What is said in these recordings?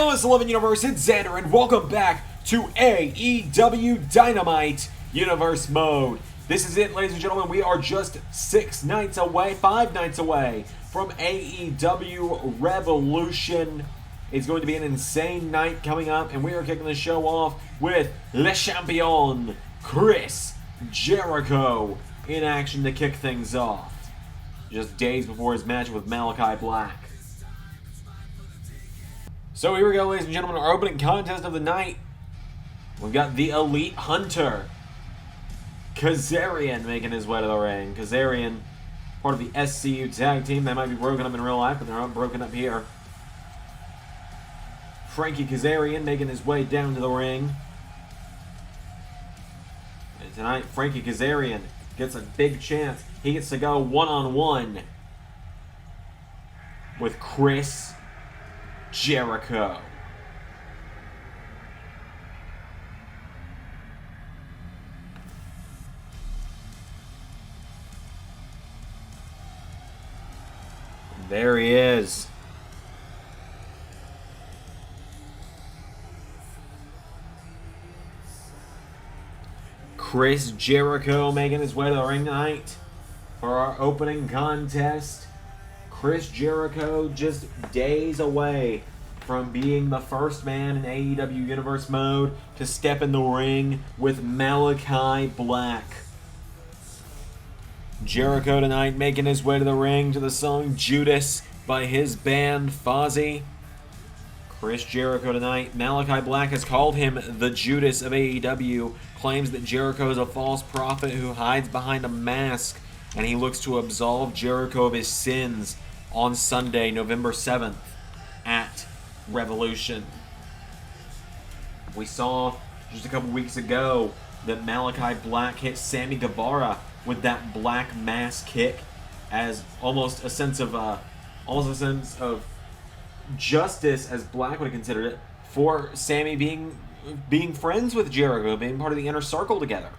Hello, it's 11 Universe, it's Xander, and welcome back to AEW Dynamite Universe Mode. This is it, ladies and gentlemen. We are just 5 nights away from AEW Revolution. It's going to be an insane night coming up, and we are kicking the show off with Le Champion, Chris Jericho, in action to kick things off. Just days before his match with Malachi Black. So here we go, ladies and gentlemen, our opening contest of the night. We've got the Elite Hunter, Kazarian, making his way to the ring. Kazarian, part of the SCU tag team. They might be broken up in real life, but they're not broken up here. Frankie Kazarian making his way down to the ring. And tonight, Frankie Kazarian gets a big chance. He gets to go one-on-one with Chris Jericho. There he is. Chris Jericho making his way to the ring tonight for our opening contest. Chris Jericho just days away from being the first man in AEW Universe Mode to step in the ring with Malachi Black. Jericho tonight making his way to the ring to the song Judas by his band Fozzy. Chris Jericho tonight. Malachi Black has called him the Judas of AEW, claims that Jericho is a false prophet who hides behind a mask, and he looks to absolve Jericho of his sins on Sunday, November 7th at Revolution. We saw just a couple weeks ago that Malachi Black hit Sammy Guevara with that black mass kick as almost a sense of justice, as Black would have considered it, for Sammy being friends with Jericho, being part of the inner circle together.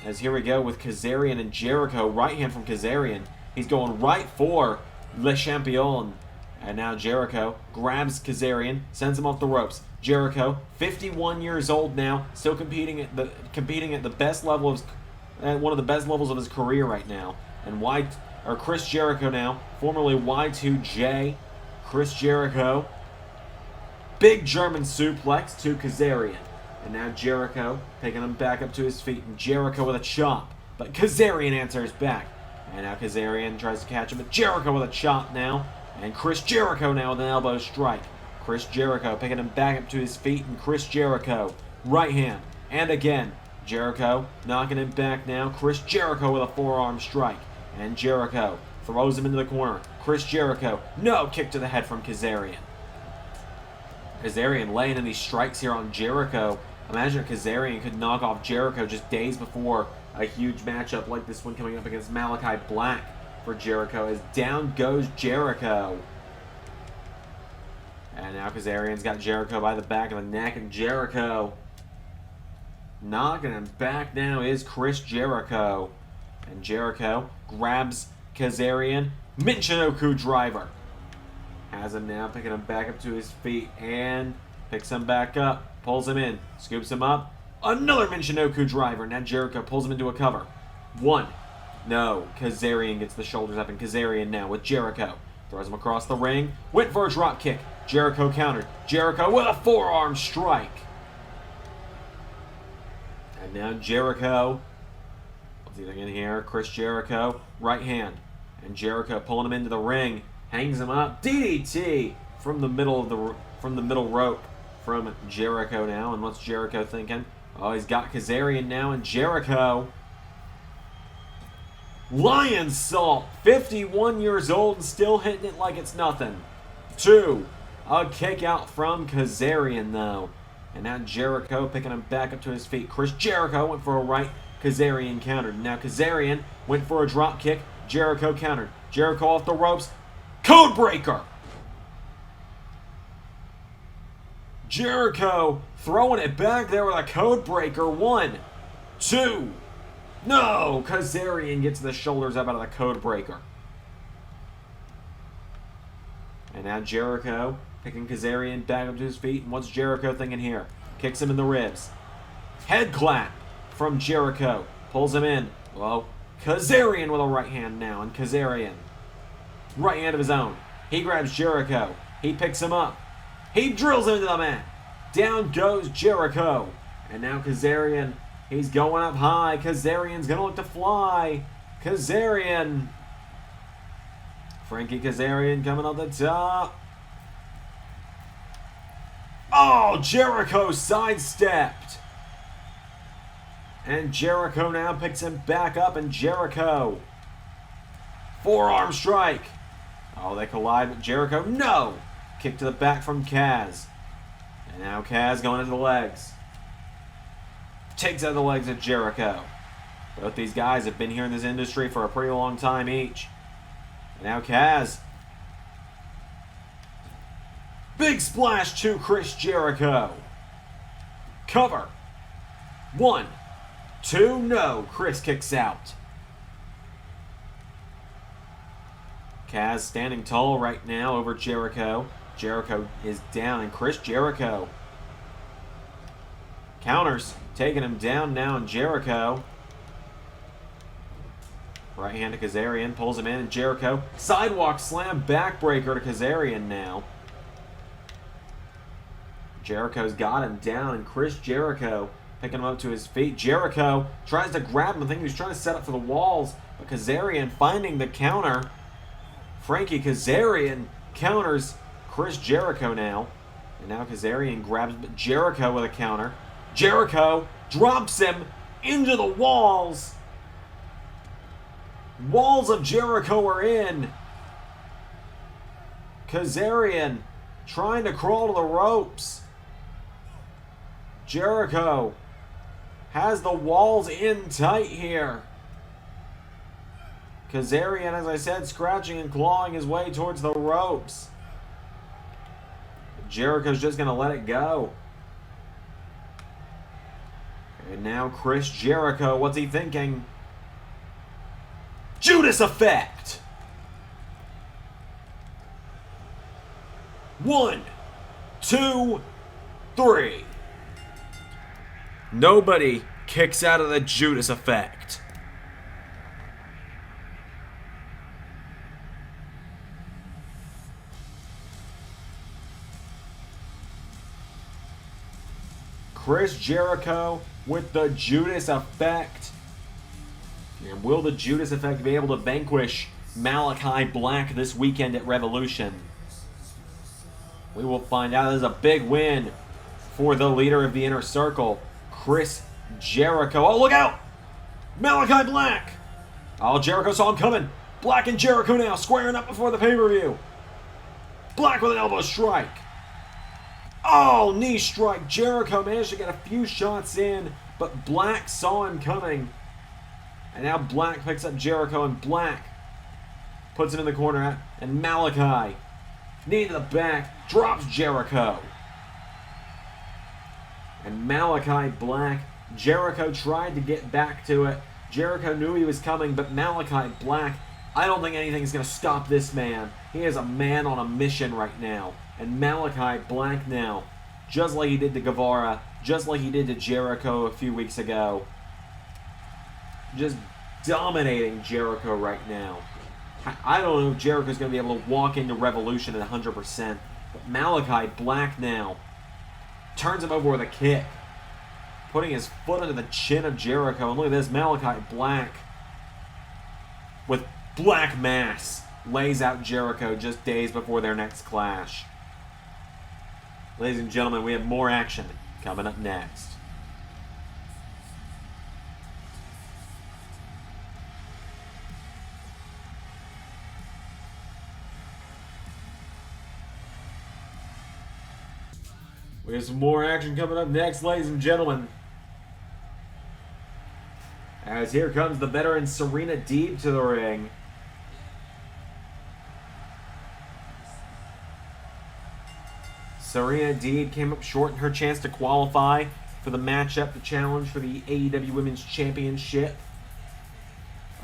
As here we go with Kazarian and Jericho, right hand from Kazarian. He's going right for Le Champion. And now Jericho grabs Kazarian, sends him off the ropes. Jericho, 51 years old now, still competing at the best level of one of the best levels of his career right now. And Chris Jericho now, formerly Y2J. Chris Jericho, big German suplex to Kazarian. And now Jericho picking him back up to his feet. And Jericho with a chop, but Kazarian answers back. And now Kazarian tries to catch him, but Jericho with a chop now. And Chris Jericho now with an elbow strike. Chris Jericho picking him back up to his feet, and Chris Jericho, right hand. And again, Jericho knocking him back now. Chris Jericho with a forearm strike. And Jericho throws him into the corner. Chris Jericho, no, kick to the head from Kazarian. Kazarian laying in these strikes here on Jericho. Imagine if Kazarian could knock off Jericho just days before a huge matchup like this one coming up against Malachi Black for Jericho, as down goes Jericho. And now Kazarian's got Jericho by the back of the neck, and Jericho knocking him back now is Chris Jericho. And Jericho grabs Kazarian, Michinoku driver. Has him now, picking him back up to his feet, and picks him back up, pulls him in, scoops him up. Another Michinoku driver. Now Jericho pulls him into a cover. One. No. Kazarian gets the shoulders up, and Kazarian now with Jericho. Throws him across the ring. Went for a drop kick. Jericho countered. Jericho with a forearm strike. And now Jericho. What's he thinking here? Chris Jericho. Right hand. And Jericho pulling him into the ring. Hangs him up. DDT from the middle rope from Jericho now. And what's Jericho thinking? Oh, he's got Kazarian now, and Jericho. Lion Salt, 51 years old and still hitting it like it's nothing. 2. A kick out from Kazarian though. And now Jericho picking him back up to his feet. Chris Jericho went for a right. Kazarian countered. Now Kazarian went for a drop kick. Jericho countered. Jericho off the ropes. Codebreaker. Jericho throwing it back there with a Codebreaker. 1, 2. No! Kazarian gets the shoulders up out of the Codebreaker. And now Jericho picking Kazarian back up to his feet. And what's Jericho thinking here? Kicks him in the ribs. Head clap from Jericho. Pulls him in. Well, Kazarian with a right hand now. And Kazarian, right hand of his own. He grabs Jericho. He picks him up. He drills him into the mat. Down goes Jericho. And now Kazarian, he's going up high. Kazarian's going to look to fly. Kazarian. Frankie Kazarian coming up the top. Oh, Jericho sidestepped. And Jericho now picks him back up, and Jericho. Forearm strike. Oh, they collide with Jericho. No! Kick to the back from Kaz. And now Kaz going into the legs. Takes out the legs of Jericho. Both these guys have been here in this industry for a pretty long time each. And now Kaz. Big splash to Chris Jericho. Cover. 1, 2, no. Chris kicks out. Kaz standing tall right now over Jericho. Jericho is down, and Chris Jericho counters, taking him down now, and Jericho. Right hand to Kazarian, pulls him in, and Jericho. Sidewalk slam backbreaker to Kazarian now. Jericho's got him down, and Chris Jericho picking him up to his feet. Jericho tries to grab him. I think he was trying to set up for the walls, but Kazarian finding the counter. Frankie Kazarian counters Chris Jericho now. And now Kazarian grabs Jericho with a counter. Jericho drops him into the walls. Walls of Jericho are in. Kazarian trying to crawl to the ropes. Jericho has the walls in tight here. Kazarian, as I said, scratching and clawing his way towards the ropes. Jericho's just going to let it go. And now Chris Jericho, what's he thinking? Judas effect! 1, 2, 3. Nobody kicks out of the Judas effect. Chris Jericho with the Judas effect. And will the Judas effect be able to vanquish Malachi Black this weekend at Revolution? We will find out. This is a big win for the leader of the Inner Circle, Chris Jericho. Oh, look out! Malachi Black! Oh, Jericho saw him coming. Black and Jericho now squaring up before the pay-per-view. Black with an elbow strike. Oh, knee strike. Jericho managed to get a few shots in, but Black saw him coming. And now Black picks up Jericho, and Black puts him in the corner. And Malachi, knee to the back, drops Jericho. And Malachi Black, Jericho tried to get back to it. Jericho knew he was coming, but Malachi Black, I don't think anything's going to stop this man. He is a man on a mission right now. And Malachi Black now, just like he did to Guevara, just like he did to Jericho a few weeks ago, just dominating Jericho right now. I don't know if Jericho's going to be able to walk into Revolution at 100%, but Malachi Black now turns him over with a kick, putting his foot under the chin of Jericho. And look at this, Malachi Black with Black Mass lays out Jericho just days before their next clash. Ladies and gentlemen, we have more action coming up next. We have some more action coming up next, ladies and gentlemen. As here comes the veteran Serena Deeb to the ring. Serena Deeb came up short in her chance to qualify for the matchup, the challenge for the AEW Women's Championship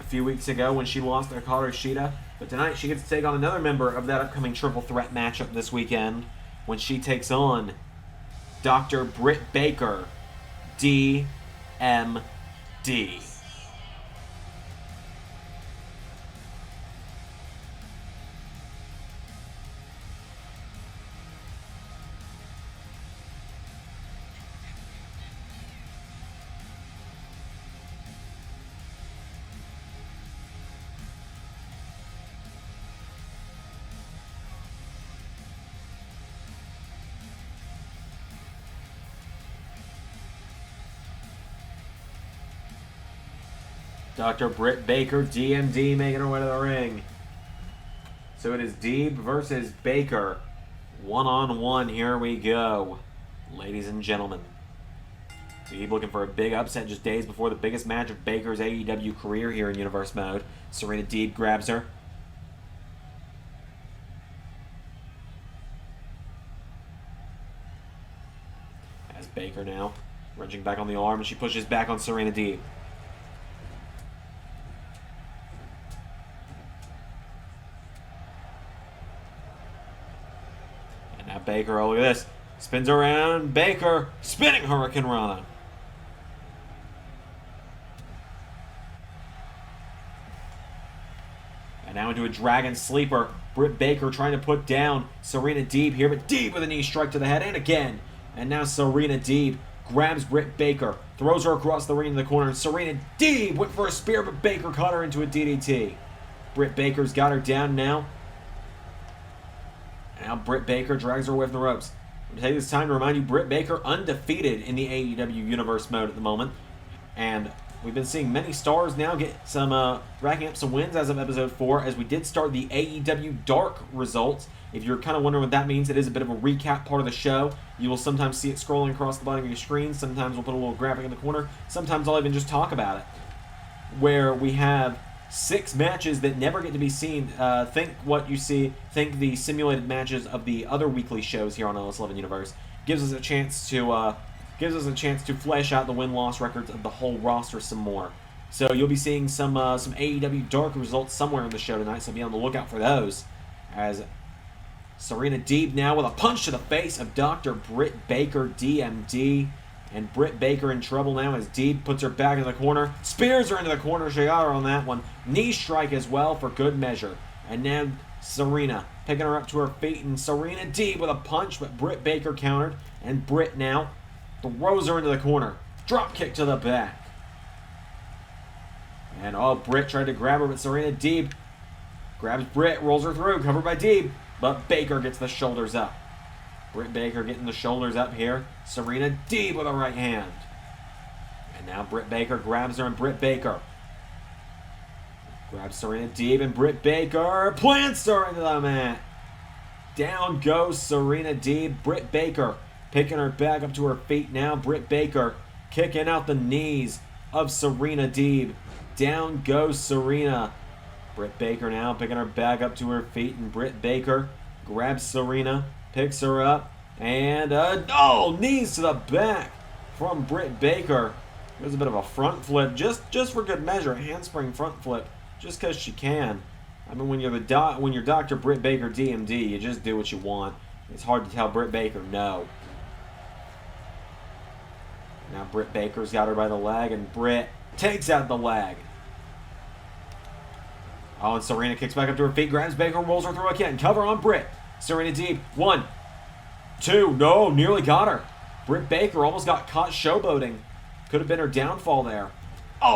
a few weeks ago when she lost to Hikaru Shida. But tonight she gets to take on another member of that upcoming triple threat matchup this weekend when she takes on Dr. Britt Baker, DMD. Dr. Britt Baker, DMD, making her way to the ring. So it is Deeb versus Baker. One-on-one, here we go. Ladies and gentlemen. Deeb looking for a big upset just days before the biggest match of Baker's AEW career here in Universe Mode. Serena Deeb grabs her. As Baker now, wrenching back on the arm, and she pushes back on Serena Deeb. Now Baker, oh look at this, spins around, Baker, spinning Hurricane Rana. And now into a Dragon Sleeper, Britt Baker trying to put down Serena Deeb here, but Deeb with a knee strike to the head, and again. And now Serena Deeb grabs Britt Baker, throws her across the ring in the corner, and Serena Deeb went for a spear, but Baker caught her into a DDT. Britt Baker's got her down now. Now Britt Baker drags her away from the ropes. I'm going to take this time to remind you, Britt Baker undefeated in the AEW Universe mode at the moment. And we've been seeing many stars now get some, racking up some wins as of episode 4, as we did start the AEW Dark results. If you're kind of wondering what that means, it is a bit of a recap part of the show. You will sometimes see it scrolling across the bottom of your screen. Sometimes we'll put a little graphic in the corner. Sometimes I'll even just talk about it. Where we have 6 matches that never get to be seen. Think what you see. Think the simulated matches of the other weekly shows here on LS11 Universe gives us a chance to flesh out the win-loss records of the whole roster some more. So you'll be seeing some AEW Dark results somewhere in the show tonight. So be on the lookout for those. As Serena Deeb now with a punch to the face of Dr. Britt Baker, DMD. And Britt Baker in trouble now as Deeb puts her back in the corner. Spears her into the corner. She got her on that one. Knee strike as well for good measure. And now Serena picking her up to her feet. And Serena Deeb with a punch, but Britt Baker countered. And Britt now throws her into the corner. Drop kick to the back. And Britt tried to grab her, but Serena Deeb grabs Britt, rolls her through, covered by Deeb. But Baker gets the shoulders up. Britt Baker getting the shoulders up here. Serena Deeb with a right hand. And now Britt Baker grabs her, and Britt Baker grabs Serena Deeb, and Britt Baker plants her into the mat. Down goes Serena Deeb. Britt Baker picking her back up to her feet now. Britt Baker kicking out the knees of Serena Deeb. Down goes Serena. Britt Baker now picking her back up to her feet, and Britt Baker grabs Serena, picks her up, and knees to the back from Britt Baker. There's a bit of a front flip, just for good measure, a handspring front flip, just because she can. I mean, when you're Dr. Britt Baker DMD, you just do what you want. It's hard to tell Britt Baker no. Now Britt Baker's got her by the leg, and Britt takes out the leg. And Serena kicks back up to her feet, grabs Baker, rolls her through again. Cover on Britt. Serena Deeb, 1, 2, no, nearly got her. Britt Baker almost got caught showboating. Could have been her downfall there.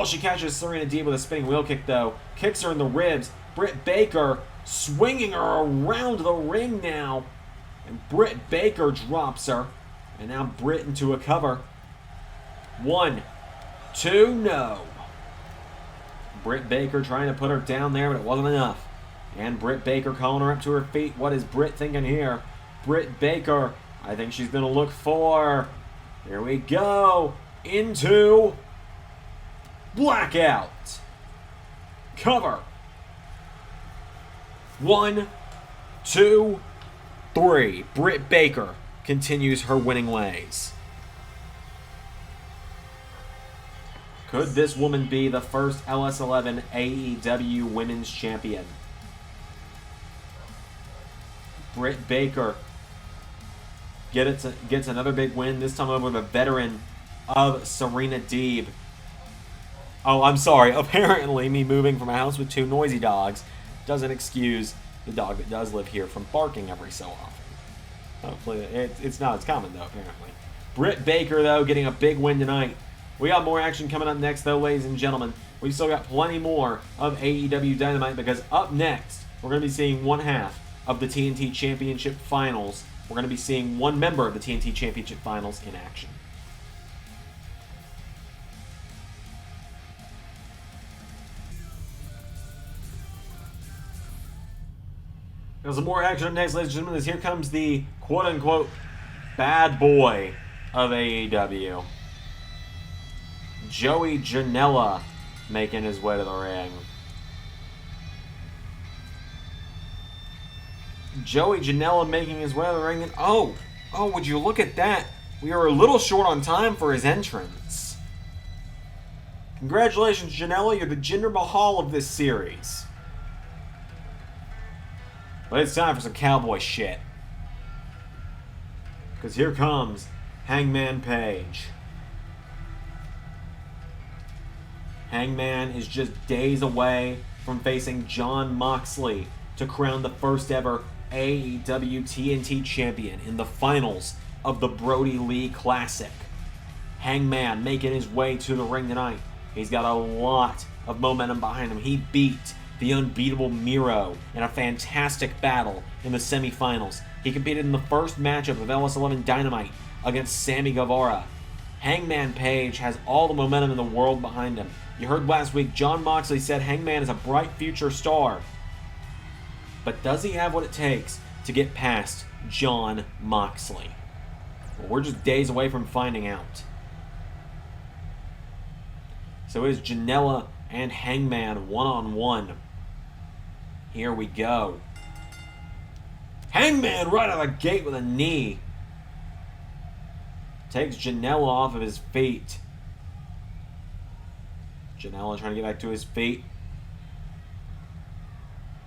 She catches Serena Deeb with a spinning wheel kick, though. Kicks her in the ribs. Britt Baker swinging her around the ring now. And Britt Baker drops her. And now Britt into a cover. 1, 2, no. Britt Baker trying to put her down there, but it wasn't enough. And Britt Baker calling her up to her feet. What is Britt thinking here? Britt Baker, I think she's going to look for, here we go, into blackout. Cover. 1, 2, 3. Britt Baker continues her winning ways. Could this woman be the first LS11 AEW Women's Champion? Britt Baker gets another big win, this time over the veteran of Serena Deeb. Oh, I'm sorry. Apparently, me moving from a house with 2 noisy dogs doesn't excuse the dog that does live here from barking every so often. Hopefully, it's not as common, though, apparently. Britt Baker, though, getting a big win tonight. We got more action coming up next, though, ladies and gentlemen. We still got plenty more of AEW Dynamite, because up next, we're going to be seeing one half of the TNT Championship Finals. We're going to be seeing one member of the TNT Championship Finals in action. Now, some more action up next, ladies and gentlemen, as here comes the quote-unquote bad boy of AEW. Joey Janela making his way to the ring. Joey Janela making his way to the ring, and oh, would you look at that? We are a little short on time for his entrance. Congratulations, Janela, you're the Jinder Mahal of this series. But it's time for some cowboy shit. Because here comes Hangman Page. Hangman is just days away from facing Jon Moxley to crown the first ever AEW TNT champion in the finals of the Brody Lee Classic. Hangman making his way to the ring tonight. He's got a lot of momentum behind him. He beat the unbeatable Miro in a fantastic battle in the semifinals. He competed in the first matchup of LS11 Dynamite against Sammy Guevara. Hangman Page has all the momentum in the world behind him. You heard last week, Jon Moxley said Hangman is a bright future star. But does he have what it takes to get past Jon Moxley? Well, we're just days away from finding out. So is Janela and Hangman one-on-one. Here we go. Hangman right out of the gate with a knee. Takes Janela off of his feet. Janela trying to get back to his feet.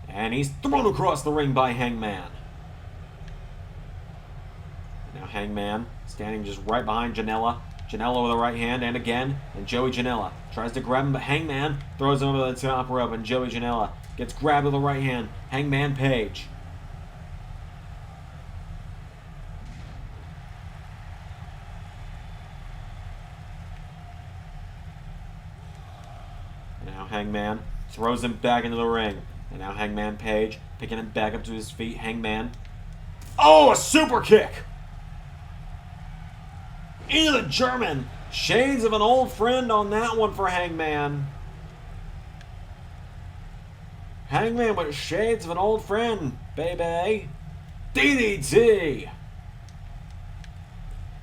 And he's thrown across the ring by Hangman. Now Hangman standing just right behind Janela. Janela with a right hand, and again, and Joey Janela tries to grab him, but Hangman throws him over the top rope, and Joey Janela gets grabbed with the right hand. Hangman Page. Now Hangman throws him back into the ring. And now Hangman Page picking him back up to his feet. Hangman. Oh, a super kick! Into the German. Shades of an old friend on that one for Hangman. Hangman with shades of an old friend, baby. DDT.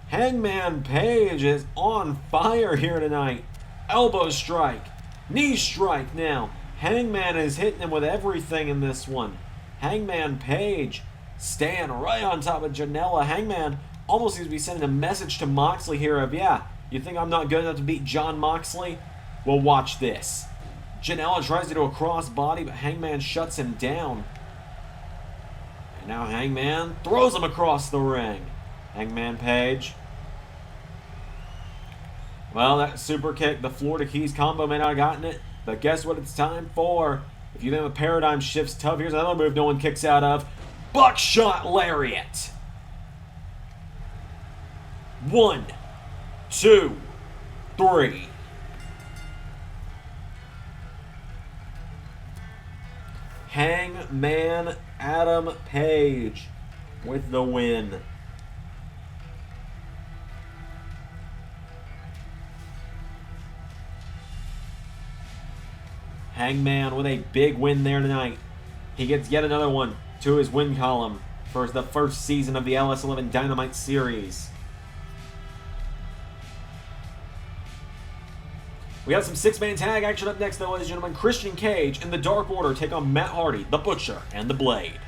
Hangman Page is on fire here tonight. Elbow strike. Knee strike now. Hangman is hitting him with everything in this one. Hangman Page staying right on top of Janela. Hangman almost seems to be sending a message to Moxley here of, yeah, you think I'm not good enough to beat Jon Moxley? Well, watch this. Janela tries to do a crossbody, but Hangman shuts him down. And now Hangman throws him across the ring. Hangman Page. Well, that super kick, the Florida Keys combo may not have gotten it, but guess what it's time for? If you think the paradigm shift's tough, here's another move no one kicks out of. Buckshot Lariat. 1, 2, 3. Hangman Adam Page with the win. Hangman with a big win there tonight. He gets yet another one to his win column for the first season of the LS11 Dynamite series. We have some six-man tag action up next, though, ladies and gentlemen. Christian Cage and the Dark Order take on Matt Hardy, the Butcher, and the Blade.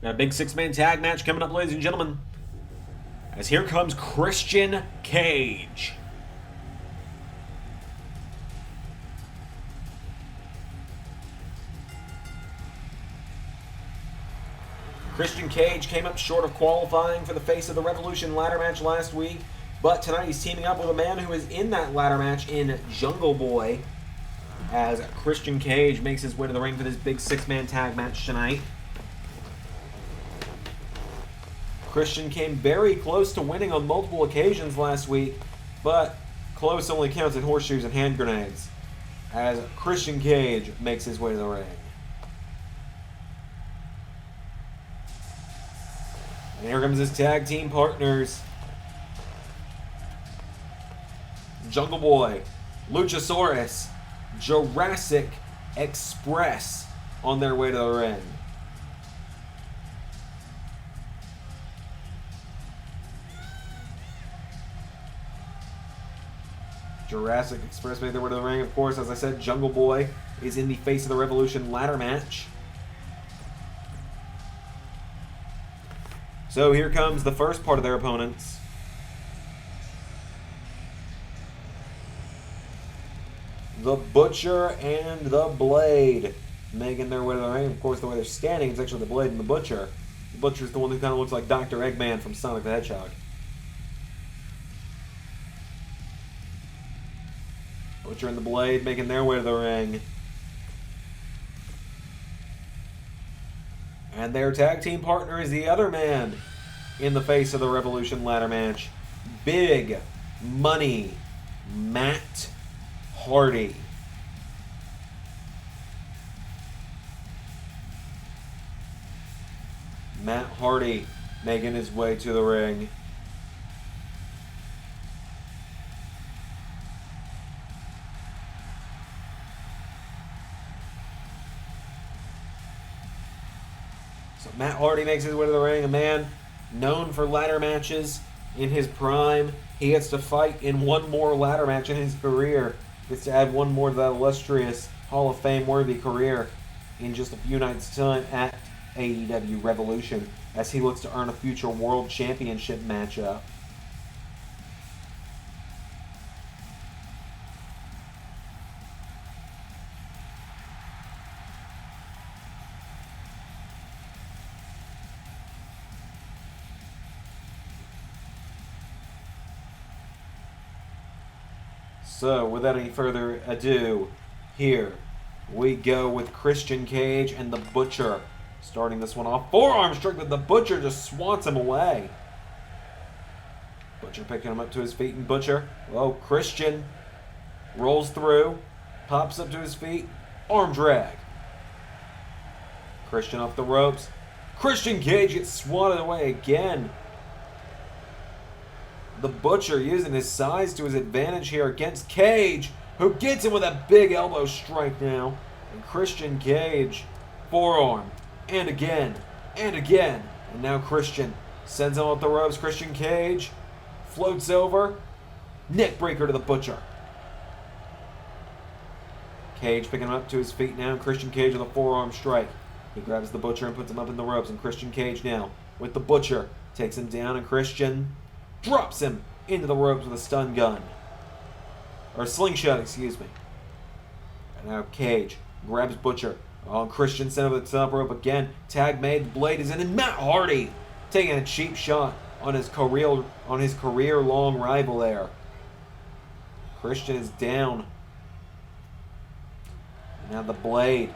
Got a big six-man tag match coming up, ladies and gentlemen. As here comes Christian Cage. Christian Cage came up short of qualifying for the Face of the Revolution ladder match last week, but tonight he's teaming up with a man who is in that ladder match in Jungle Boy, as Christian Cage makes his way to the ring for this big six-man tag match tonight. Christian came very close to winning on multiple occasions last week, but close only counts in horseshoes and hand grenades, as Christian Cage makes his way to the ring. And here comes his tag team partners. Jungle Boy, Luchasaurus, Jurassic Express on their way to the ring. Jurassic Express made their way to the ring. Of course, as I said, Jungle Boy is in the Face of the Revolution ladder match. So here comes the first part of their opponents. The Butcher and the Blade making their way to the ring. Of course, the way they're standing is actually the Blade and the Butcher. The Butcher's the one who kind of looks like Dr. Eggman from Sonic the Hedgehog. Butcher and the Blade making their way to the ring. And their tag team partner is the other man in the Face of the Revolution ladder match. Big Money Matt Hardy. Matt Hardy making his way to the ring. So Matt Hardy makes his way to the ring, a man known for ladder matches in his prime. He gets to fight in one more ladder match in his career. Gets to add one more to that illustrious Hall of Fame worthy career in just a few nights' time at AEW Revolution, as he looks to earn a future World Championship matchup. So, without any further ado, here we go with Christian Cage and the Butcher. Starting this one off. Forearm strike, but the Butcher just swats him away. Butcher picking him up to his feet, and Butcher, well, Christian rolls through, pops up to his feet, arm drag. Christian off the ropes. Christian Cage gets swatted away again. The Butcher using his size to his advantage here against Cage, who gets him with a big elbow strike now. And Christian Cage, forearm, and again, and again. And now Christian sends him off the ropes. Christian Cage floats over, neck breaker to the Butcher. Cage picking him up to his feet now. Christian Cage with a forearm strike. He grabs the Butcher and puts him up in the ropes. And Christian Cage now with the Butcher takes him down, and Christian drops him into the ropes with a stun gun. Or a slingshot, excuse me. And now Cage grabs Butcher. Oh, Christian sent over the top rope again. Tag made. The Blade is in, and Matt Hardy taking a cheap shot on his career-long rival there. Christian is down. And now the Blade.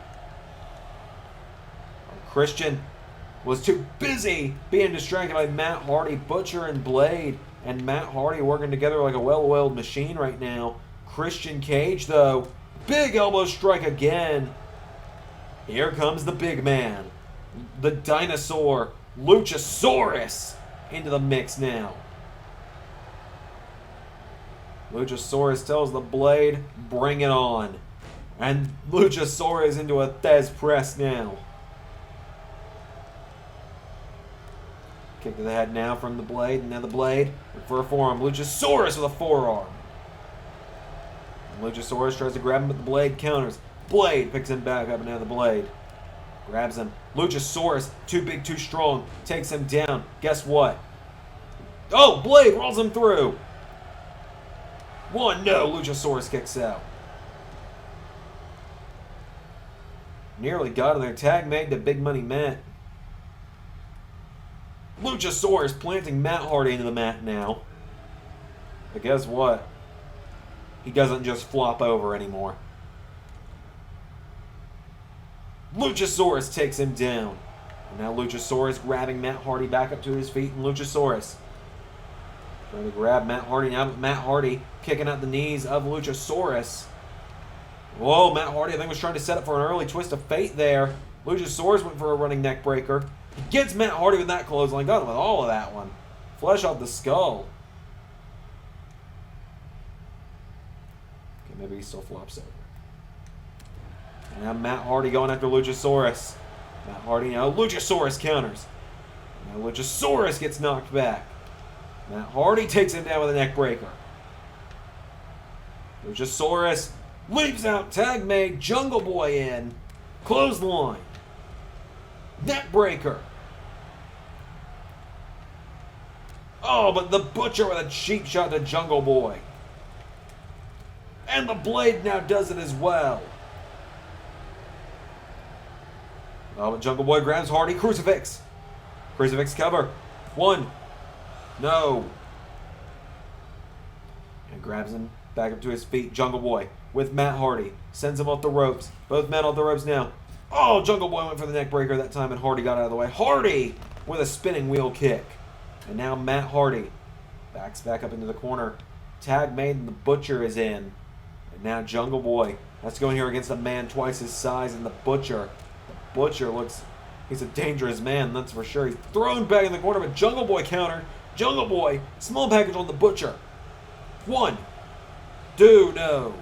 Oh, Christian was too busy being distracted by Matt Hardy. Butcher and Blade and Matt Hardy working together like a well-oiled machine right now. Christian Cage, though, big elbow strike again. Here comes the big man, the dinosaur, Luchasaurus, into the mix now. Luchasaurus tells the Blade, bring it on. And Luchasaurus into a Thez press now. Kick to the head now from the Blade, and now the Blade for a forearm. Luchasaurus with a forearm. And Luchasaurus tries to grab him, but the Blade counters. Blade picks him back up, and now the Blade Grabs him. Luchasaurus, too big, too strong. Takes him down. Guess what? Oh, Blade rolls him through. One, no. Luchasaurus kicks out. Nearly got in there. Tag made to Big Money Matt. Luchasaurus planting Matt Hardy into the mat now. But guess what? He doesn't just flop over anymore. Luchasaurus takes him down. And now Luchasaurus grabbing Matt Hardy back up to his feet. And Luchasaurus trying to grab Matt Hardy. Now Matt Hardy kicking out the knees of Luchasaurus. Whoa, Matt Hardy I think was trying to set up for an early twist of fate there. Luchasaurus went for a running neck breaker. He gets Matt Hardy with that clothesline. Got him with all of that one. Flesh off the skull. Okay, maybe he still flops over. And now Matt Hardy going after Luchasaurus. Matt Hardy now. Luchasaurus counters. Now Luchasaurus gets knocked back. Matt Hardy takes him down with a neck breaker. Luchasaurus leaps out. Tag made. Jungle Boy in. Clothesline. Neck breaker. Oh, but the Butcher with a cheap shot to Jungle Boy. And the Blade now does it as well. Oh, but Jungle Boy grabs Hardy. Crucifix. Crucifix cover. One. No. And grabs him back up to his feet. Jungle Boy with Matt Hardy. Sends him off the ropes. Both men off the ropes now. Oh, Jungle Boy went for the neck breaker that time and Hardy got out of the way. Hardy with a spinning wheel kick. And now Matt Hardy backs back up into the corner. Tag made and the Butcher is in. And now Jungle Boy has to go in here against a man twice his size and the Butcher. The Butcher looks, he's a dangerous man, that's for sure. He's thrown back in the corner, but Jungle Boy countered. Jungle Boy, small package on the Butcher. One. Two, no.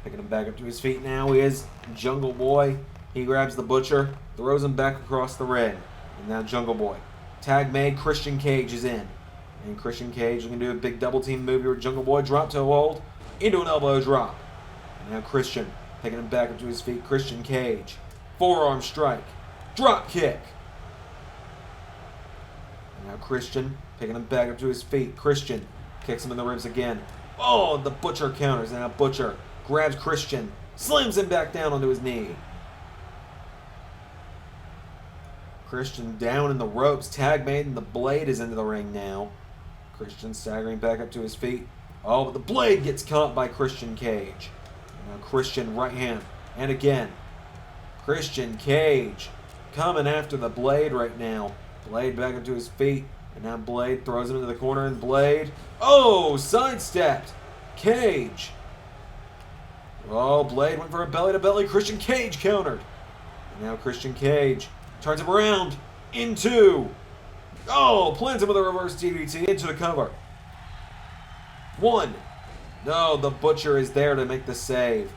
Picking him back up to his feet now is Jungle Boy. He grabs the Butcher, throws him back across the ring. And now Jungle Boy. Tag made, Christian Cage is in. And Christian Cage can do a big double team move here. Jungle Boy drop toe hold into an elbow drop. And now Christian picking him back up to his feet. Christian Cage. Forearm strike. Drop kick. And now Christian picking him back up to his feet. Christian kicks him in the ribs again. Oh, the Butcher counters. And now Butcher grabs Christian. Slams him back down onto his knee. Christian down in the ropes. Tag made and the Blade is into the ring now. Christian staggering back up to his feet. Oh, but the Blade gets caught by Christian Cage. And now Christian right hand. And again. Christian Cage coming after the Blade right now. Blade back up to his feet. And now Blade throws him into the corner. And Blade. Oh, sidestepped. Cage. Oh, Blade went for a belly-to-belly. Christian Cage countered. And now Christian Cage turns him around into. Oh, plants him with a reverse DDT into the cover. One. No, the Butcher is there to make the save.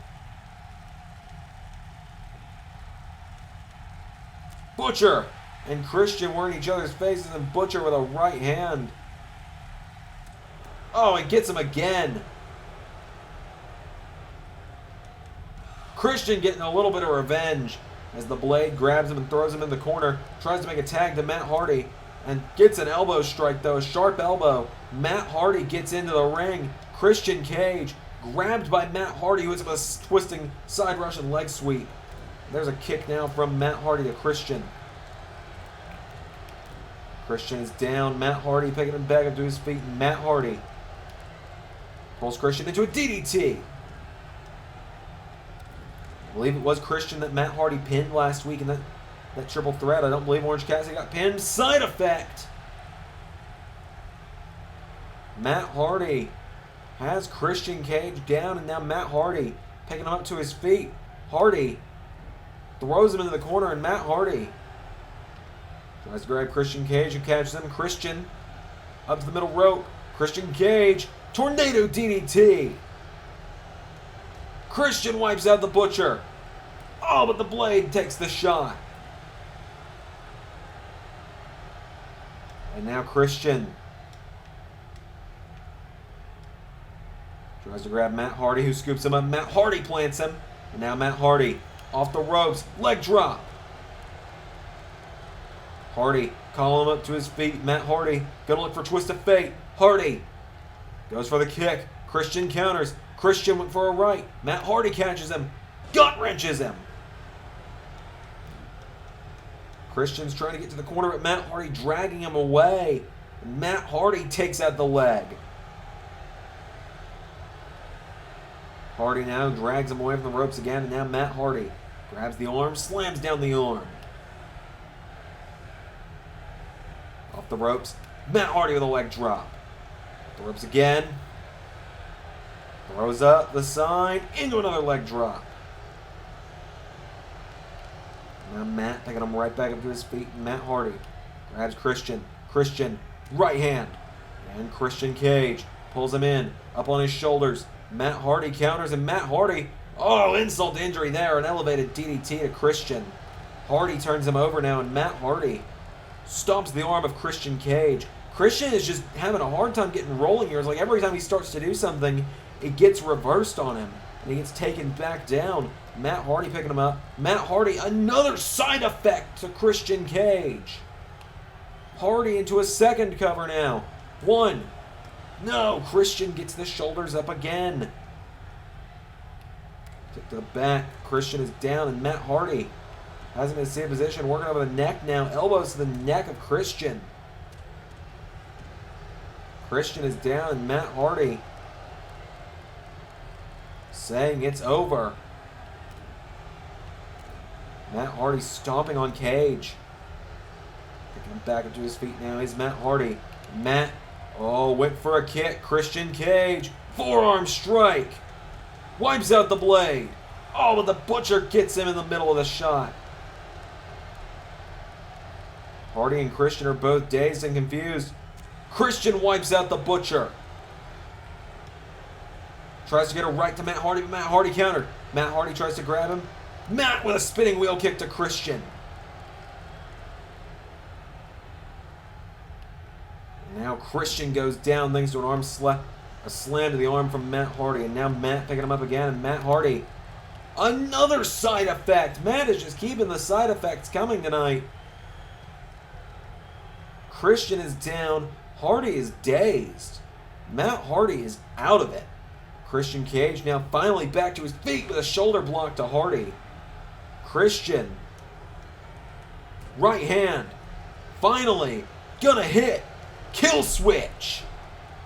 Butcher and Christian were in each other's faces and Butcher with a right hand. Oh, he gets him again. Christian getting a little bit of revenge as the Blade grabs him and throws him in the corner. Tries to make a tag to Matt Hardy and gets an elbow strike though, a sharp elbow. Matt Hardy gets into the ring. Christian Cage grabbed by Matt Hardy, who hits him a twisting side Russian leg sweep. There's a kick now from Matt Hardy to Christian. Christian is down. Matt Hardy picking him back up to his feet. Matt Hardy pulls Christian into a DDT. I believe it was Christian that Matt Hardy pinned last week in that triple threat. I don't believe Orange Cassidy got pinned. Side effect. Matt Hardy has Christian Cage down, and now Matt Hardy picking him up to his feet. Hardy throws him into the corner, and Matt Hardy tries to grab Christian Cage, who catches him. Christian up to the middle rope. Christian Cage, tornado DDT. Christian wipes out the Butcher. Oh, but the Blade takes the shot. And now Christian tries to grab Matt Hardy, who scoops him up. Matt Hardy plants him. And now Matt Hardy Off the ropes. Leg drop. Hardy calling him up to his feet. Matt Hardy gonna look for twist of fate. Hardy goes for the kick. Christian counters. Christian went for a right. Matt Hardy catches him. Gut wrenches him. Christian's trying to get to the corner, but Matt Hardy dragging him away. Matt Hardy takes out the leg. Hardy now drags him away from the ropes again, and now Matt Hardy grabs the arm, slams down the arm. Off the ropes. Matt Hardy with a leg drop. Off the ropes again. Throws up the sign into another leg drop. Now Matt picking him right back up to his feet. Matt Hardy grabs Christian. Christian, right hand. And Christian Cage pulls him in, up on his shoulders. Matt Hardy counters, and Matt Hardy, oh, insult to injury there. An elevated DDT to Christian. Hardy turns him over now, and Matt Hardy stomps the arm of Christian Cage. Christian is just having a hard time getting rolling here. It's like every time he starts to do something, it gets reversed on him, and he gets taken back down. Matt Hardy picking him up. Matt Hardy, another side effect to Christian Cage. Hardy into a second cover now. One. No, Christian gets the shoulders up again. Kick to the back. Christian is down, and Matt Hardy has him in the same position, working over the neck now. Elbows to the neck of Christian. Christian is down, and Matt Hardy saying it's over. Matt Hardy stomping on Cage. Picking him back up to his feet now is Matt Hardy. Matt, went for a kick. Christian Cage, forearm strike. Wipes out the blade. Oh, but the Butcher gets him in the middle of the shot. Hardy and Christian are both dazed and confused. Christian wipes out the Butcher. Tries to get a right to Matt Hardy, but Matt Hardy countered. Matt Hardy tries to grab him. Matt with a spinning wheel kick to Christian. Now Christian goes down thanks to an arm slap, a slam to the arm from Matt Hardy, and now Matt picking him up again, and Matt Hardy, another side effect. Matt is just keeping the side effects coming tonight. Christian is down. Hardy is dazed. Matt Hardy is out of it. Christian Cage now finally back to his feet with a shoulder block to Hardy. Christian, right hand, finally gonna hit. Kill switch.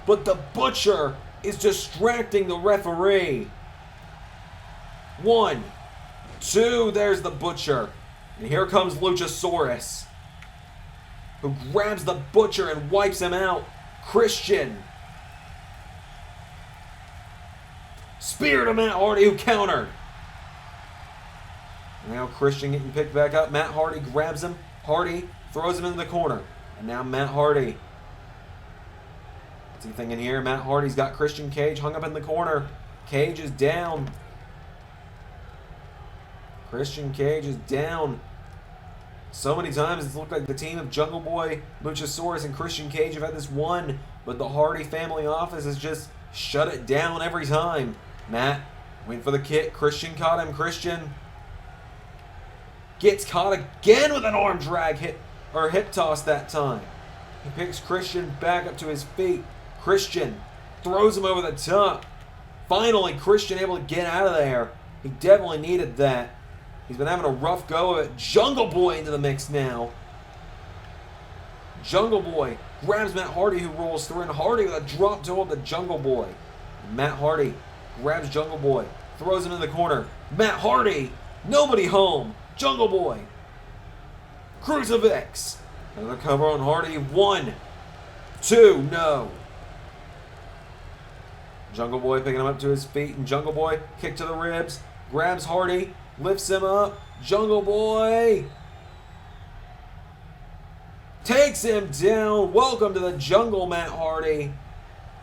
But the Butcher is distracting the referee. 1, 2, there's the Butcher. And here comes Luchasaurus, who grabs the Butcher and wipes him out. Christian. Spear to Matt Hardy, who countered. Now Christian getting picked back up. Matt Hardy grabs him. Hardy throws him into the corner. And now Matt Hardy. What's he thinking here? Matt Hardy's got Christian Cage hung up in the corner. Cage is down. Christian Cage is down. So many times it's looked like the team of Jungle Boy, Luchasaurus, and Christian Cage have had this won, but the Hardy family office has just shut it down every time. Matt went for the kick. Christian caught him. Christian gets caught again with an arm drag hip toss that time. He picks Christian back up to his feet. Christian throws him over the top. Finally, Christian able to get out of there. He definitely needed that. He's been having a rough go of it. Jungle Boy into the mix now. Jungle Boy grabs Matt Hardy, who rolls through, and Hardy with a drop toe of the Jungle Boy. Matt Hardy grabs Jungle Boy, throws him in the corner. Matt Hardy, nobody home. Jungle Boy. Crucifix. Another cover on Hardy. 1, 2, no. Jungle Boy picking him up to his feet, and Jungle Boy kick to the ribs. Grabs Hardy, lifts him up. Jungle Boy takes him down. Welcome to the jungle, Matt Hardy.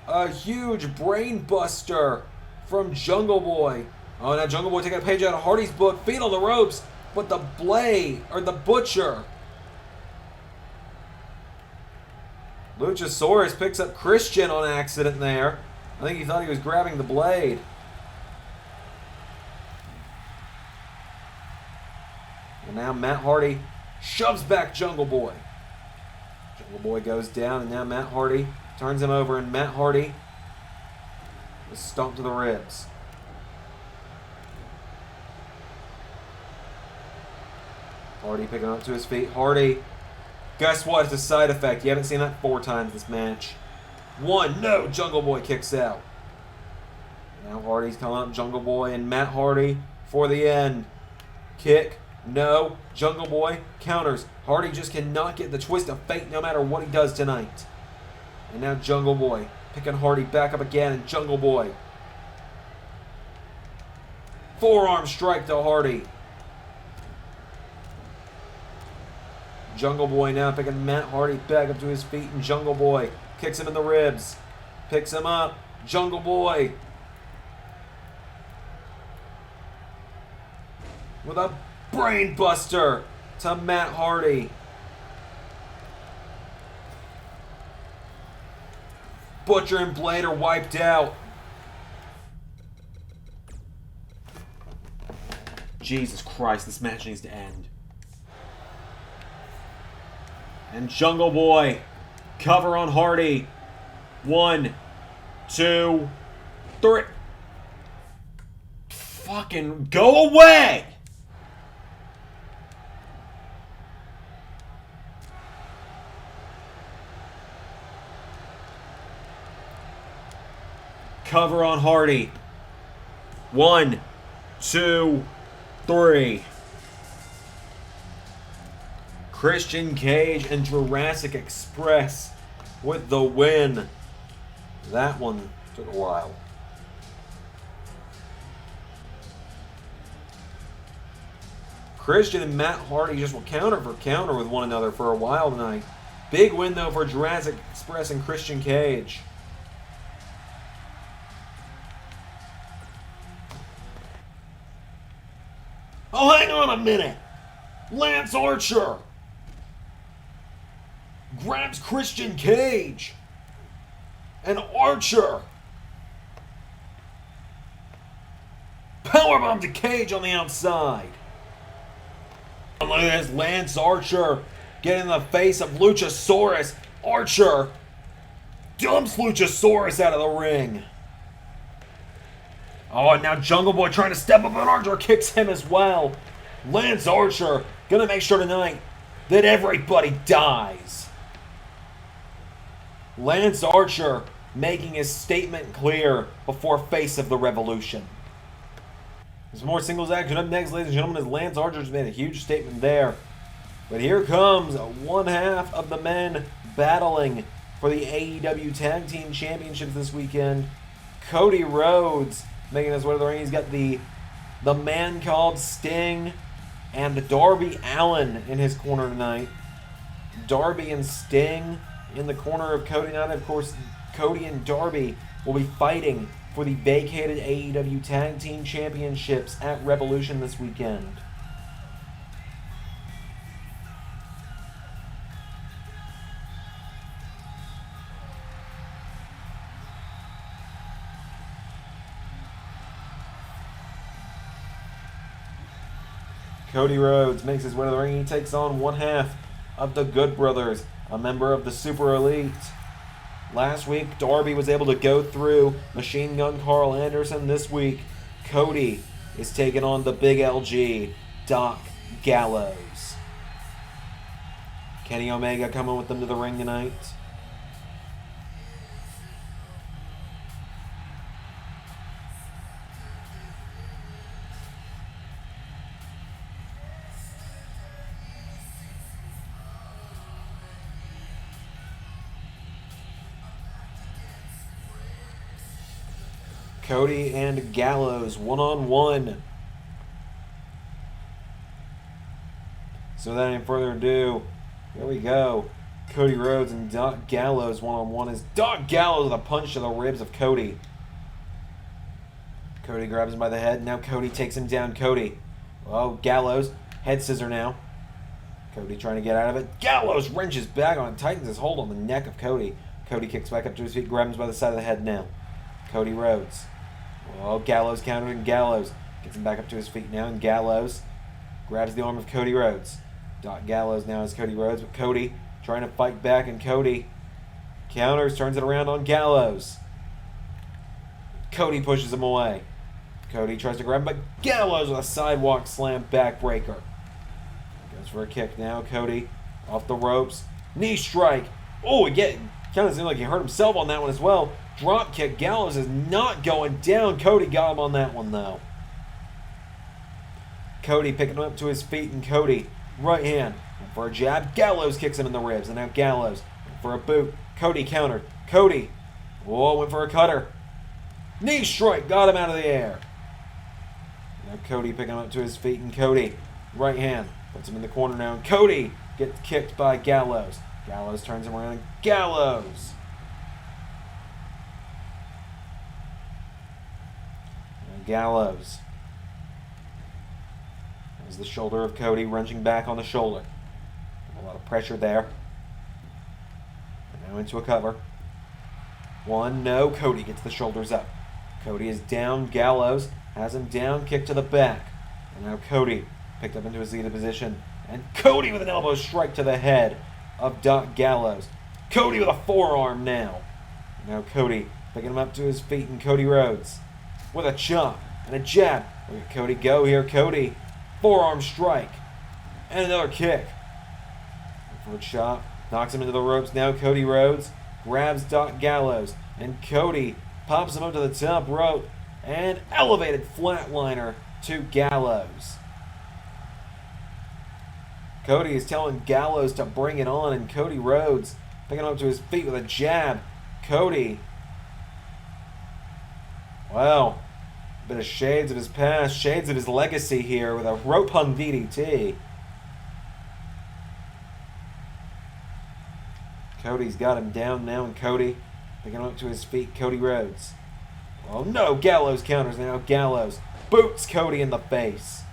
A huge brain buster from Jungle Boy. Oh, now Jungle Boy taking a page out of Hardy's book. Feet on the ropes, but the Butcher. Luchasaurus picks up Christian on accident there. I think he thought he was grabbing the blade. And now Matt Hardy shoves back Jungle Boy. Jungle Boy goes down, and now Matt Hardy turns him over, and Matt Hardy is stomped to the ribs. Hardy picking up to his feet. Hardy, guess what? It's a side effect. You haven't seen that 4 times this match. 1, no, Jungle Boy kicks out. Now Hardy's coming up, Jungle Boy and Matt Hardy for the end. Kick, no, Jungle Boy counters. Hardy just cannot get the twist of fate no matter what he does tonight. And now Jungle Boy picking Hardy back up again, and Jungle Boy. Forearm strike to Hardy. Jungle Boy now picking Matt Hardy back up to his feet, and Jungle Boy kicks him in the ribs. Picks him up. Jungle Boy with a brain buster to Matt Hardy. Butcher and Blade are wiped out. Jesus Christ, this match needs to end. And Jungle Boy, cover on Hardy. 1, 2, 3. Fucking go away! Cover on Hardy. 1, 2, 3. Christian Cage and Jurassic Express with the win. That one took a while. Christian and Matt Hardy just will counter for counter with one another for a while tonight. Big win though for Jurassic Express and Christian Cage. Oh, hang on a minute. Lance Archer grabs Christian Cage. And Archer powerbomb to Cage on the outside. Look at this, Lance Archer getting in the face of Luchasaurus. Archer dumps Luchasaurus out of the ring. Oh, and now Jungle Boy trying to step up, and Archer kicks him as well. Lance Archer gonna make sure tonight that everybody dies. Lance Archer making his statement clear before Face of the Revolution. There's more singles action up next, ladies and gentlemen, as Lance Archer's made a huge statement there. But here comes one half of the men battling for the AEW Tag Team Championships this weekend. Cody Rhodes making his way to the ring. He's got the man called Sting and Darby Allin in his corner tonight. Darby and Sting in the corner of Cody tonight. Of course, Cody and Darby will be fighting for the vacated AEW Tag Team Championships at Revolution this weekend. Cody Rhodes makes his way to the ring. He takes on one half of the Good Brothers, a member of the Super Elite. Last week, Darby was able to go through Machine Gun Carl Anderson. This week, Cody is taking on the Big LG, Doc Gallows. Kenny Omega coming with them to the ring tonight. Cody and Gallows one-on-one. So without any further ado, here we go. Cody Rhodes and Doc Gallows one-on-one as Doc Gallows with a punch to the ribs of Cody. Cody grabs him by the head. Now Cody takes him down. Cody. Oh, Gallows. Head scissor now. Cody trying to get out of it. Gallows wrenches back on and tightens his hold on the neck of Cody. Cody kicks back up to his feet, grabs him by the side of the head now. Cody Rhodes. Oh, Gallows countering. Gallows gets him back up to his feet now, and Gallows grabs the arm of Cody Rhodes. Gallows now has Cody Rhodes, but Cody trying to fight back, and Cody counters, turns it around on Gallows. Cody pushes him away. Cody tries to grab him, but Gallows with a sidewalk slam backbreaker. Goes for a kick now. Cody off the ropes. Knee strike. Oh, again, kind of seemed like he hurt himself on that one as well. Drop kick. Gallows is not going down. Cody got him on that one, though. Cody picking him up to his feet, and Cody, right hand, for a jab. Gallows kicks him in the ribs, and now Gallows for a boot. Cody countered. Cody, whoa, went for a cutter. Knee strike, got him out of the air. Now Cody picking him up to his feet, and Cody, right hand, puts him in the corner now, and Cody gets kicked by Gallows. Gallows turns him around, and Gallows. And Gallows. There's the shoulder of Cody, wrenching back on the shoulder. A lot of pressure there. And now into a cover. One, no, Cody gets the shoulders up. Cody is down, Gallows has him down, kick to the back. And now Cody picked up into a seated position. And Cody with an elbow strike to the head of Gallows. Cody with a forearm now. And now Cody picking him up to his feet, and Cody Rhodes with a chop and a jab. Look at Cody go here. Cody, forearm strike. And another kick. For a chop. Knocks him into the ropes. Now Cody Rhodes grabs Gallows. And Cody pops him up to the top rope. And elevated flatliner to Gallows. Cody is telling Gallows to bring it on, and Cody Rhodes picking him up to his feet with a jab. Cody. Wow. A bit of shades of his past, shades of his legacy here with a rope hung DDT. Cody's got him down now, and Cody picking him up to his feet. Cody Rhodes. Oh no, Gallows counters now. Gallows boots Cody in the face.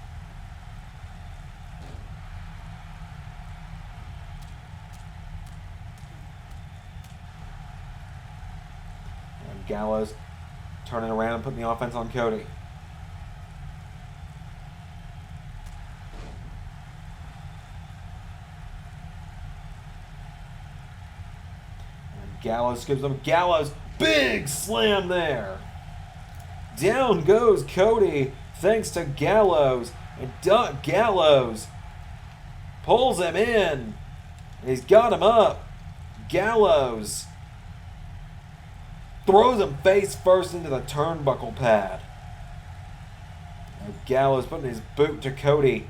And Gallows turning around and putting the offense on Cody. And Gallows scoops him. Gallows, big slam there. Down goes Cody, thanks to Gallows. And Gallows pulls him in. He's got him up. Gallows throws him face first into the turnbuckle pad. And Gallows putting his boot to Cody.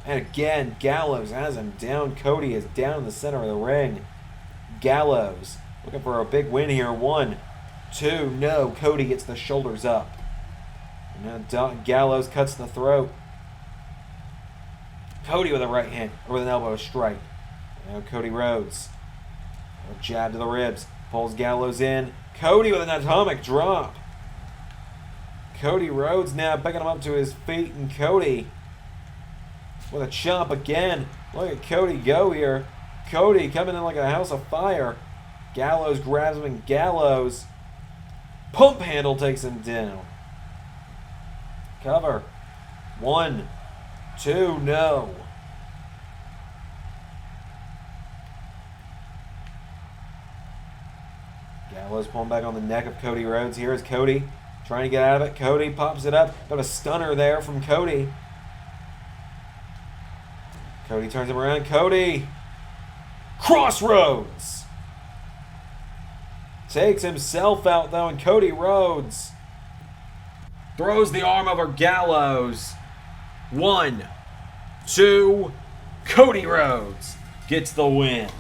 And again, Gallows has him down. Cody is down in the center of the ring. Gallows looking for a big win here. 1, 2, no. Cody gets the shoulders up. And now Gallows cuts the throat. Cody with a right hand, or with an elbow strike. Now Cody Rhodes. A jab to the ribs. Pulls Gallows in. Cody with an atomic drop. Cody Rhodes now picking him up to his feet, and Cody with a chop again. Look at Cody go here. Cody coming in like a house of fire. Gallows grabs him, and Gallows pump handle takes him down. Cover. 1, 2, no. Gallows pulling back on the neck of Cody Rhodes. Here is Cody trying to get out of it. Cody pops it up. Got a stunner there from Cody. Cody turns him around. Cody. Crossroads. Takes himself out though, and Cody Rhodes throws the arm over Gallows. 1, 2, Cody Rhodes gets the win.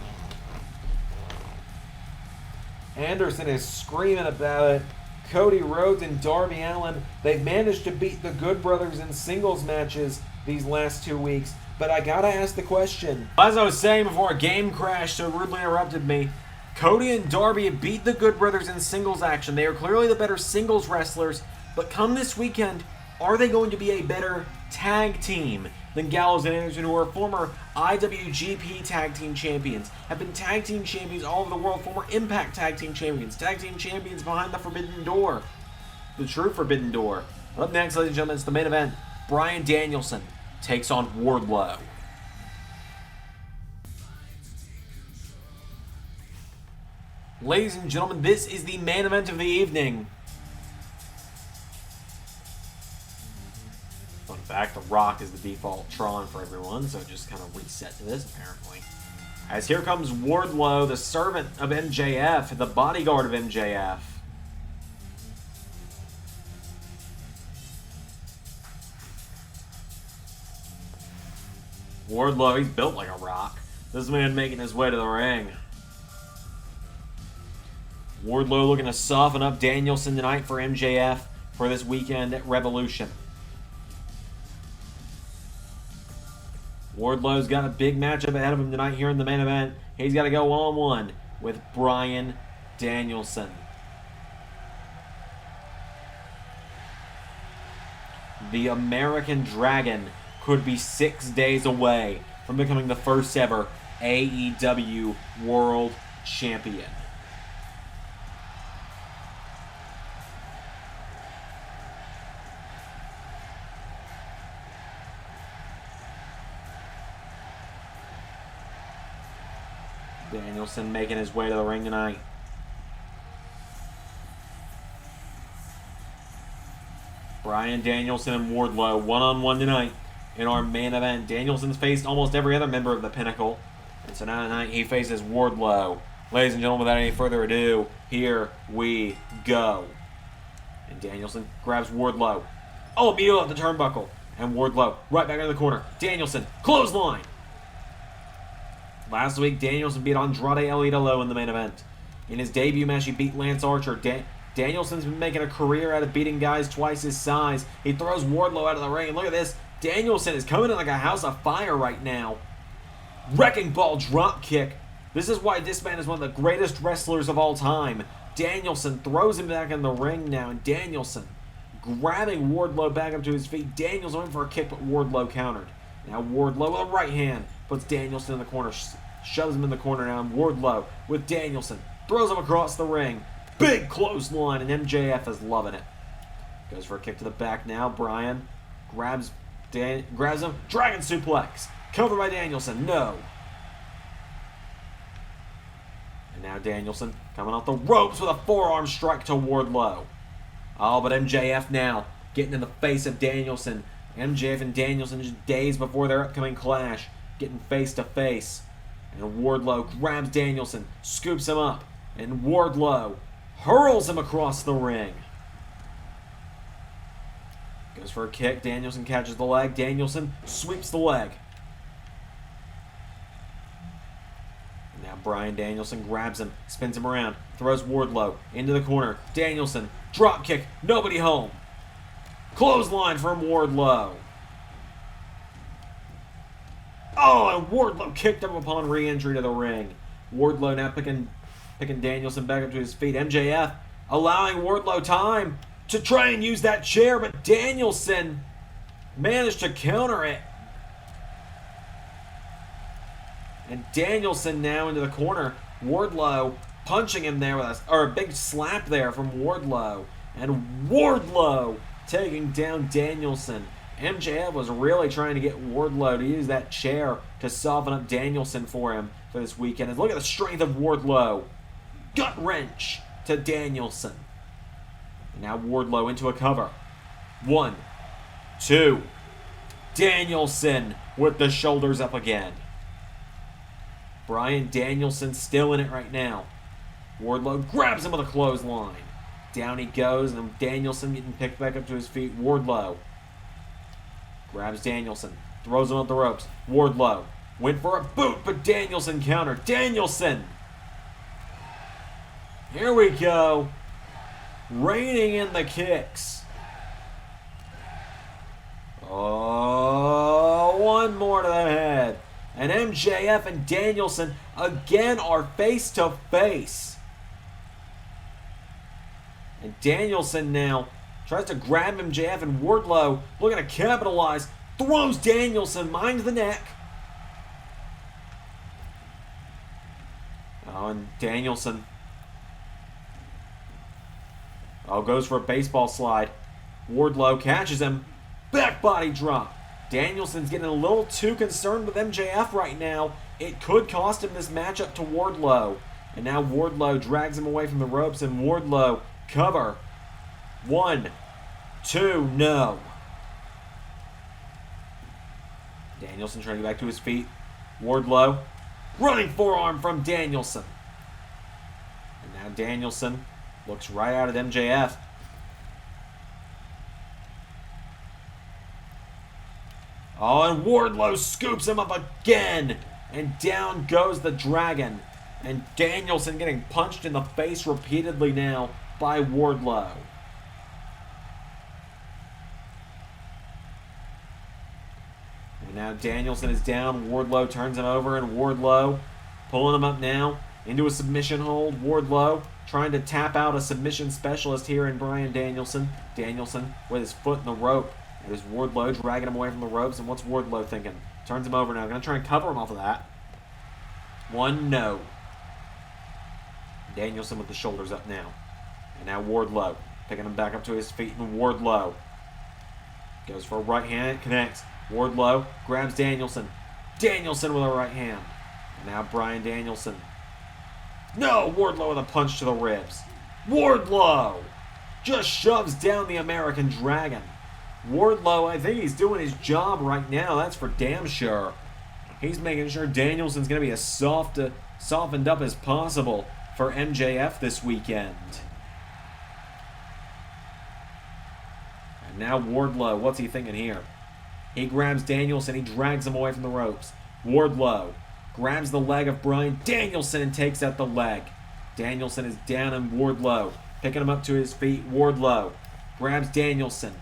Anderson is screaming about it. Cody Rhodes and Darby Allin, they've managed to beat the Good Brothers in singles matches these last 2 weeks. But I gotta ask the question. As I was saying before a game crash so rudely interrupted me, Cody and Darby have beat the Good Brothers in singles action. They are clearly the better singles wrestlers. But come this weekend, are they going to be a better tag team than Gallows and Anderson, who are former IWGP Tag Team Champions, have been Tag Team Champions all over the world, former Impact Tag Team Champions behind the Forbidden Door, the true Forbidden Door. Up next, ladies and gentlemen, it's the main event. Bryan Danielson takes on Wardlow. Ladies and gentlemen, this is the main event of the evening. Fun fact, The Rock is the default Tron for everyone, so just kind of reset to this, apparently. As here comes Wardlow, the servant of MJF, the bodyguard of MJF. Wardlow, he's built like a rock. This man making his way to the ring. Wardlow looking to soften up Danielson tonight for MJF for this weekend at Revolution. Wardlow's got a big matchup ahead of him tonight here in the main event. He's got to go one-on-one with Bryan Danielson. The American Dragon could be 6 days away from becoming the first ever AEW World Champion. Danielson making his way to the ring tonight. Bryan Danielson and Wardlow one-on-one tonight in our main event. Danielson's faced almost every other member of the Pinnacle, and so now tonight he faces Wardlow. Ladies and gentlemen, without any further ado, here we go. And Danielson grabs Wardlow. Oh, immediately off the turnbuckle. And Wardlow right back into the corner. Danielson, clothesline. Last week, Danielson beat Andrade El Idolo in the main event. In his debut match, he beat Lance Archer. Danielson's been making a career out of beating guys twice his size. He throws Wardlow out of the ring, and look at this. Danielson is coming in like a house of fire right now. Wrecking ball drop kick. This is why this man is one of the greatest wrestlers of all time. Danielson throws him back in the ring now, and Danielson grabbing Wardlow back up to his feet. Danielson went for a kick, but Wardlow countered. Now Wardlow with a right hand puts Danielson in the corner, shoves him in the corner now. And Wardlow with Danielson throws him across the ring. Big clothesline, and MJF is loving it. Goes for a kick to the back now. Bryan grabs him. Dragon suplex. Covered by Danielson. No. And now Danielson coming off the ropes with a forearm strike to Wardlow. Oh, but MJF now getting in the face of Danielson. MJF and Danielson just days before their upcoming clash, getting face to face. And Wardlow grabs Danielson, scoops him up, and Wardlow hurls him across the ring. Goes for a kick. Danielson catches the leg. Danielson sweeps the leg. And now Bryan Danielson grabs him, spins him around, throws Wardlow into the corner. Danielson, drop kick, nobody home. Clothesline from Wardlow. Oh, and Wardlow kicked him upon re-entry to the ring. Wardlow now picking Danielson back up to his feet. MJF allowing Wardlow time to try and use that chair, but Danielson managed to counter it. And Danielson now into the corner. Wardlow punching him there with a big slap there from Wardlow. And Wardlow taking down Danielson. MJF was really trying to get Wardlow to use that chair to soften up Danielson for him for this weekend. And look at the strength of Wardlow. Gut wrench to Danielson. And now Wardlow into a cover. 1, 2. Danielson with the shoulders up again. Bryan Danielson still in it right now. Wardlow grabs him with a clothesline. Down he goes, and Danielson getting picked back up to his feet. Wardlow grabs Danielson, throws him up the ropes. Wardlow went for a boot, but Danielson countered. Danielson! Here we go. Raining in the kicks. Oh, one more to the head. And MJF and Danielson again are face to face. And Danielson now tries to grab MJF, and Wardlow looking to capitalize. Throws Danielson, minds the neck. Oh, and Danielson goes for a baseball slide. Wardlow catches him. Back body drop. Danielson's getting a little too concerned with MJF right now. It could cost him this matchup to Wardlow. And now Wardlow drags him away from the ropes, and Wardlow cover. 1, 2, no. Danielson trying to get back to his feet. Wardlow, running forearm from Danielson. And now Danielson looks right out at MJF. Oh, and Wardlow scoops him up again. And down goes the Dragon. And Danielson getting punched in the face repeatedly now by Wardlow. And now Danielson is down. Wardlow turns him over, and Wardlow pulling him up now into a submission hold. Wardlow trying to tap out a submission specialist here in Bryan Danielson. Danielson with his foot in the rope. There's Wardlow dragging him away from the ropes, and what's Wardlow thinking? Turns him over now. Going to try and cover him off of that. 1, no. Danielson with the shoulders up now. And now Wardlow picking him back up to his feet, and Wardlow goes for a right hand. It connects. Wardlow grabs Danielson. Danielson with a right hand. And now Bryan Danielson. No! Wardlow with a punch to the ribs. Wardlow just shoves down the American Dragon. Wardlow, I think he's doing his job right now. That's for damn sure. He's making sure Danielson's going to be as softened up as possible for MJF this weekend. And now Wardlow, what's he thinking here? He grabs Danielson, he drags him away from the ropes. Wardlow grabs the leg of Bryan Danielson and takes out the leg. Danielson is down, and Wardlow picking him up to his feet. Wardlow grabs Danielson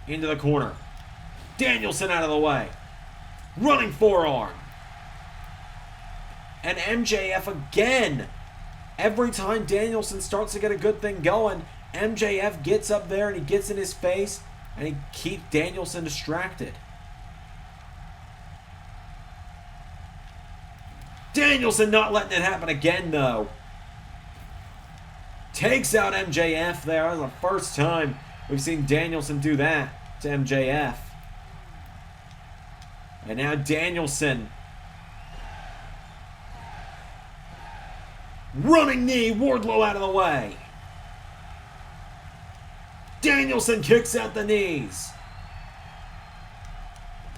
into the corner. Danielson out of the way. Running forearm. And MJF again. Every time Danielson starts to get a good thing going, MJF gets up there and he gets in his face and he keeps Danielson distracted. Danielson not letting it happen again, though. Takes out MJF there. That's the first time we've seen Danielson do that to MJF. And now Danielson. Running knee, Wardlow out of the way. Danielson kicks out the knees.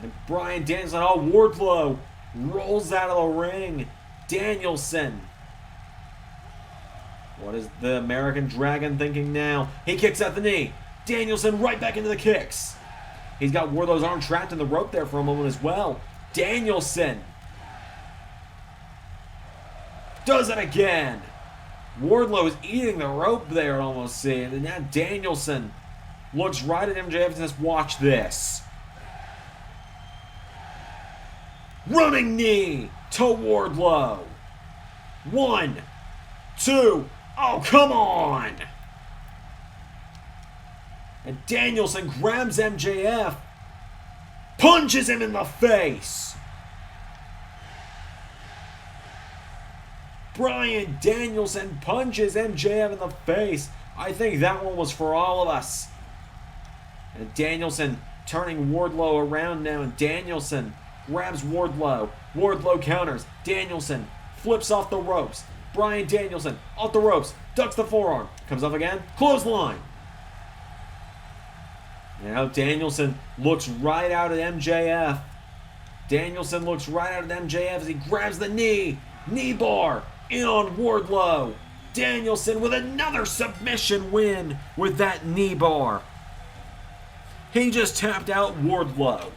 And Bryan Danielson, oh, Wardlow rolls out of the ring. Danielson. What is the American Dragon thinking now? He kicks out the knee. Danielson right back into the kicks. He's got Wardlow's arm trapped in the rope there for a moment as well. Danielson does it again. Wardlow is eating the rope there, almost seeing. And now Danielson looks right at MJF and says, watch this. Running knee to Wardlow. 1, 2, oh, come on. And Danielson grabs MJF, punches him in the face. Bryan Danielson punches MJF in the face. I think that one was for all of us. And Danielson turning Wardlow around now, and Danielson grabs Wardlow. Wardlow counters. Danielson flips off the ropes. Bryan Danielson off the ropes, ducks the forearm, comes up again, clothesline. Now Danielson looks right out at MJF. Danielson looks right out at MJF as he grabs the knee. Knee bar in on Wardlow. Danielson with another submission win with that knee bar. He just tapped out Wardlow.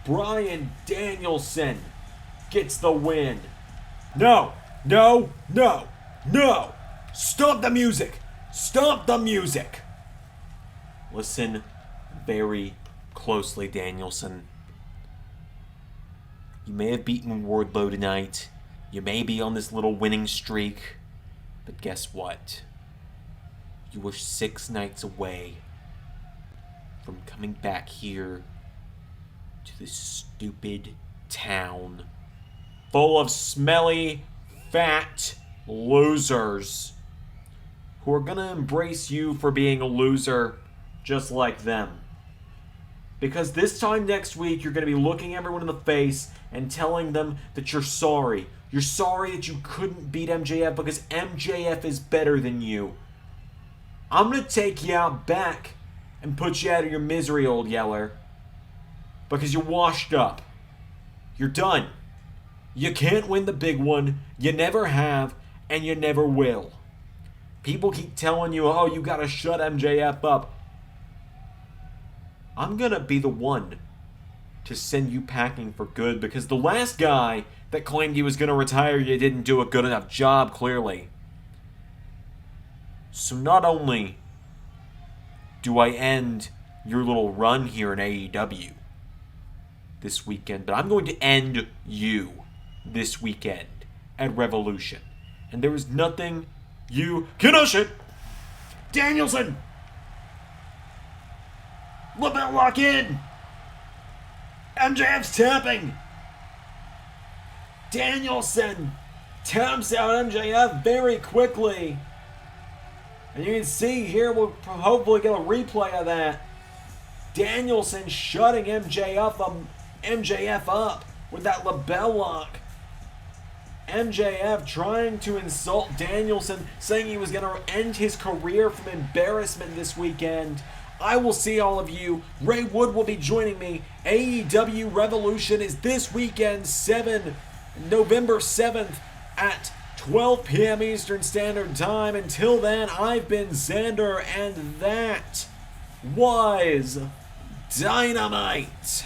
Bryan Danielson gets the win. No, no, no, no. Stop the music. Stop the music. Listen very closely, Danielson. You may have beaten Wardlow tonight. You may be on this little winning streak. But guess what? You were 6 nights away from coming back here to this stupid town full of smelly, fat losers who are going to embrace you for being a loser just like them. Because this time next week, you're going to be looking everyone in the face and telling them that you're sorry. You're sorry that you couldn't beat MJF because MJF is better than you. I'm going to take you out back and put you out of your misery, old yeller. Because you're washed up. You're done. You can't win the big one. You never have, and you never will. People keep telling you, oh, you got to shut MJF up. I'm going to be the one to send you packing for good because the last guy that claimed he was going to retire, you didn't do a good enough job, clearly. So not only do I end your little run here in AEW this weekend, but I'm going to end you this weekend at Revolution. And there is nothing you can... Oh, shit! Danielson! Lapel lock in! MJF's tapping! Danielson taps out MJF very quickly. And you can see here, we'll hopefully get a replay of that. Danielson shutting MJF up with that lapel lock. MJF trying to insult Danielson, saying he was going to end his career from embarrassment this weekend. I will see all of you. Ray Wood will be joining me. AEW Revolution is this weekend, November 7th at 12 p.m. Eastern Standard Time. Until then, I've been Xander, and that was Dynamite.